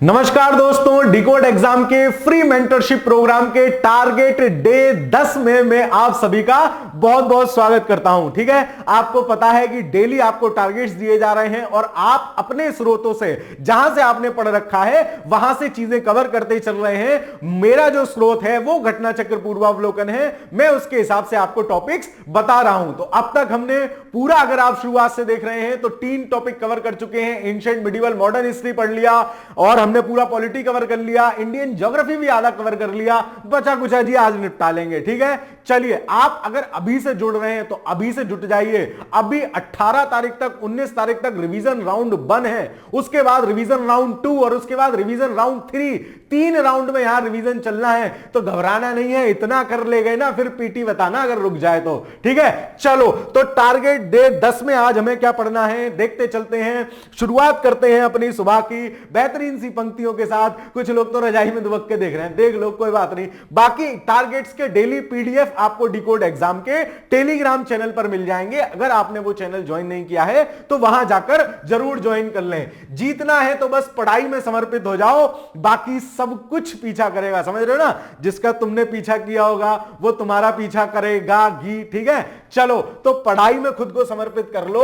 नमस्कार दोस्तों, decode exam के फ्री मेंटरशिप प्रोग्राम के टारगेट डे 10 में मैं आप सभी का बहुत बहुत स्वागत करता हूं। ठीक है, आपको पता है कि डेली आपको टारगेट्स दिए जा रहे हैं और आप अपने स्रोतों से, जहां से आपने पढ़ रखा है वहां से चीजें कवर करते चल रहे हैं। मेरा जो स्रोत है वो घटना चक्र पूर्वावलोकन है, मैं उसके हिसाब से आपको टॉपिक्स बता रहा हूं। तो अब तक हमने पूरा, अगर आप शुरुआत से देख रहे हैं तो 3 टॉपिक कवर कर चुके हैं। एंशिएंट, मिडिवल, मॉडर्न हिस्ट्री पढ़ लिया और हमने पूरा पॉलिटी कवर कर लिया, इंडियन ज्योग्राफी भी आधा कवर कर लिया, बचा कुछ है जी आज निपटा लेंगे। ठीक है, चलिए आप अगर अभी से जुड़ रहे हैं तो अभी से जुट जाइए। अभी 18 तारीख तक 19 तारीख तक रिवीजन राउंड 1 है, उसके बाद रिवीजन राउंड 2 और उसके बाद रिवीजन राउंड 3। 3 राउंड में यहां रिवीजन चलना है, तो घबराना नहीं है। इतना कर ले गए ना, फिर पीटी बताना अगर रुक जाए तो। ठीक है, चलो तो टारगेट डे 10 में आज हमें क्या पढ़ना है देखते चलते हैं। शुरुआत करते हैं अपनी सुबह की बेहतरीन सी पंक्तियों के साथ। कुछ लोग तो रजाई में दुबक के देख रहे हैं, देख लो, कोई बात नहीं। बाकी टारगेट्स के डेली पीडीएफ आपको डिकोड एग्जाम के टेलीग्राम चैनल पर मिल जाएंगे। अगर आपने वो चैनल ज्वाइन नहीं किया है तो वहां जाकर जरूर ज्वाइन कर लें। जीतना है तो बस पढ़ाई में समर्पित हो जाओ, बाकी सब कुछ पीछा करेगा। समझ रहे हो ना, जिसका तुमने पीछा किया होगा वो तुम्हारा पीछा करेगा गी। ठीक है, चलो तो पढ़ाई में खुद को समर्पित कर लो।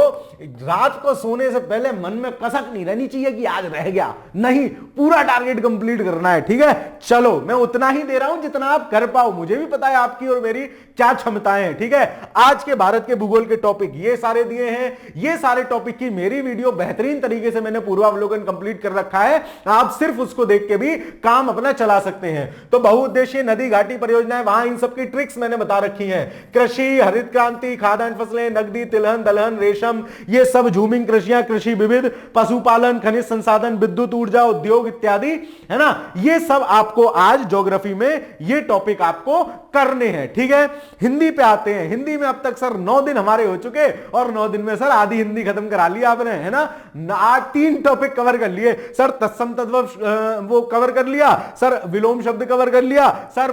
रात को सोने से पहले मन में कसक नहीं रहनी चाहिए कि आज रह गया, नहीं, पूरा टारगेट कंप्लीट करना है। ठीक है, चलो मैं उतना ही दे रहा हूं जितना आप कर पाओ। मुझे भी पता है आपकी और मेरी क्या क्षमताएं हैं। ठीक है, आज के भारत के भूगोल के टॉपिक ये सारे दिए हैं। ये सारे टॉपिक की मेरी वीडियो बेहतरीन तरीके से मैंने पूर्वावलोकन कंप्लीट कर रखा है, आप सिर्फ उसको देख के भी काम अपना चला सकते हैं। तो बहुउद्देशीय नदी घाटी परियोजनाएं, वहां इन सब की ट्रिक्स मैंने बता रखी हैं। कृषि, हरित क्रांति, खाद्यान्न फसलें, नकदी, तिलहन, दलहन, रेशम, ये सब झूमिंग कृषियां, कृषि विविध, पशुपालन, खनिज संसाधन, विद्युत ऊर्जा, उद्योग इत्यादि, है ना। ये सब आपको आज ज्योग्राफी में ये टॉपिक आपको करने हैं। ठीक है, हिंदी पे आते हैं। हिंदी में अब तक सर 9 दिन हमारे हो चुके और 9 दिन में सर आधी हिंदी खत्म करा लिया आपने, है ना। 3 टॉपिक कवर कर लिए सर। तत्सम तद्भव वो कवर कर लिया सर, विलोम शब्द कवर कर लिया सर,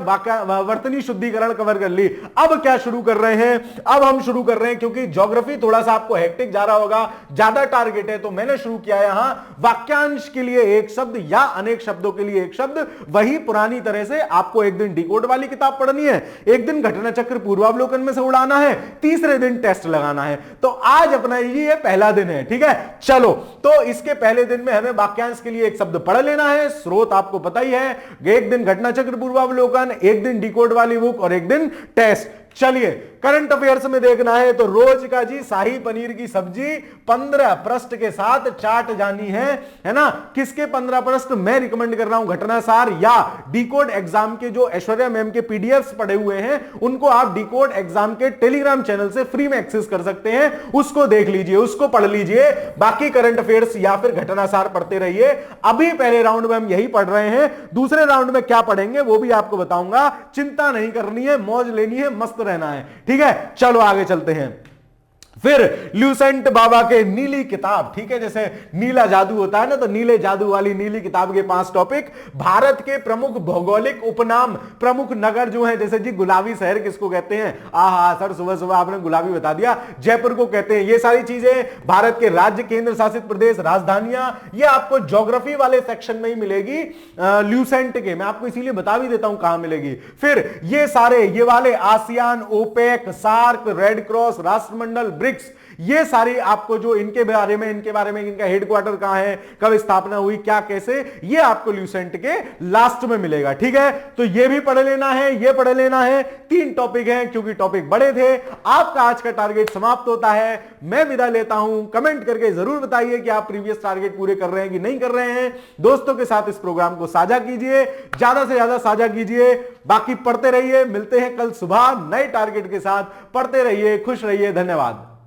वर्तनी शुद्धिकरण कवर कर ली। अब क्या शुरू कर रहे हैं, अब हम शुरू कर रहे हैं, क्योंकि ज्योग्राफी थोड़ा सा आपको हेक्टिक जा रहा होगा, ज्यादा टारगेट है, तो मैंने शुरू किया यहां वाक्यांश के लिए एक शब्द या अनेक शब्दों के लिए एक शब्द। वही पुरानी तरह से आपको एक दिन डिकोड वाली किताब पढ़नी है, एक दिन घटना चक्र पूर्वावलोकन में से उड़ाना है, तीसरे दिन टेस्ट लगाना है। तो आज अपना ये पहला दिन है। ठीक है, चलो तो इसके पहले दिन में हमें वाक्यांश के लिए एक शब्द पढ़ लेना है। स्रोत आपको पता ही है, एक दिन घटना चक्र पूर्वावलोकन, एक दिन डिकोड वाली बुक और एक दिन टेस्ट। चलिए करंट अफेयर्स में देखना है तो रोज का जी शाही पनीर की सब्जी 15 पृष्ठ के साथ चाट जानी है ना। किसके 15 पृष्ठ मैं रिकमेंड कर रहा हूं, घटनासार या डिकोड एग्जाम के जो ऐश्वर्या मैम के पीडीएफ्स पड़े हुए हैं उनको आप डिकोड एग्जाम के टेलीग्राम चैनल से फ्री में एक्सेस कर सकते हैं। उसको देख लीजिए, उसको पढ़ लीजिए। बाकी करंट अफेयर्स या फिर घटनासार पढ़ते रहिए। अभी पहले राउंड में हम यही पढ़ रहे हैं, दूसरे राउंड में क्या पढ़ेंगे वो भी आपको बताऊंगा। चिंता नहीं करनी है, मौज लेनी है, मस्त रहना है। ठीक है, चलो आगे चलते हैं। फिर ल्यूसेंट बाबा के नीली किताब, ठीक है, जैसे नीला जादू होता है ना, तो नीले जादू वाली नीली किताब के 5 टॉपिक। भारत के प्रमुख भौगोलिक उपनाम, प्रमुख नगर जो है, जैसे जी गुलाबी शहर किसको कहते हैं, आहा सर सुबह सुबह आपने गुलाबी बता दिया, जयपुर को कहते हैं। ये सारी चीजें भारत के राज्य, केंद्र शासित प्रदेश, राजधानियां, ये आपको ज्योग्राफी वाले सेक्शन में ही मिलेगी ल्यूसेंट के। मैं आपको इसीलिए बता भी देता हूं कहां मिलेगी। फिर ये सारे ये वाले ASEAN, OPEC, SAARC, Red Cross, राष्ट्रमंडल, ये सारी आपको जो इनके बारे में इनका हेडक्वार्टर कहां है, कब स्थापना हुई, क्या कैसे, ये आपको ल्यूसेंट के लास्ट में मिलेगा। ठीक है, तो ये भी पढ़ लेना है, ये पढ़ लेना है। 3 टॉपिक हैं, क्योंकि टॉपिक बड़े थे। आपका आज का टारगेट समाप्त होता है, मैं विदा लेता हूं। कमेंट करके जरूर बताइए कि आप प्रीवियस टारगेट पूरे कर रहे हैं कि नहीं कर रहे हैं। दोस्तों के साथ इस प्रोग्राम को साझा कीजिए, ज्यादा से ज्यादा साझा कीजिए। बाकी पढ़ते रहिए, मिलते हैं कल सुबह नए टारगेट के साथ। पढ़ते रहिए, खुश रहिए, धन्यवाद।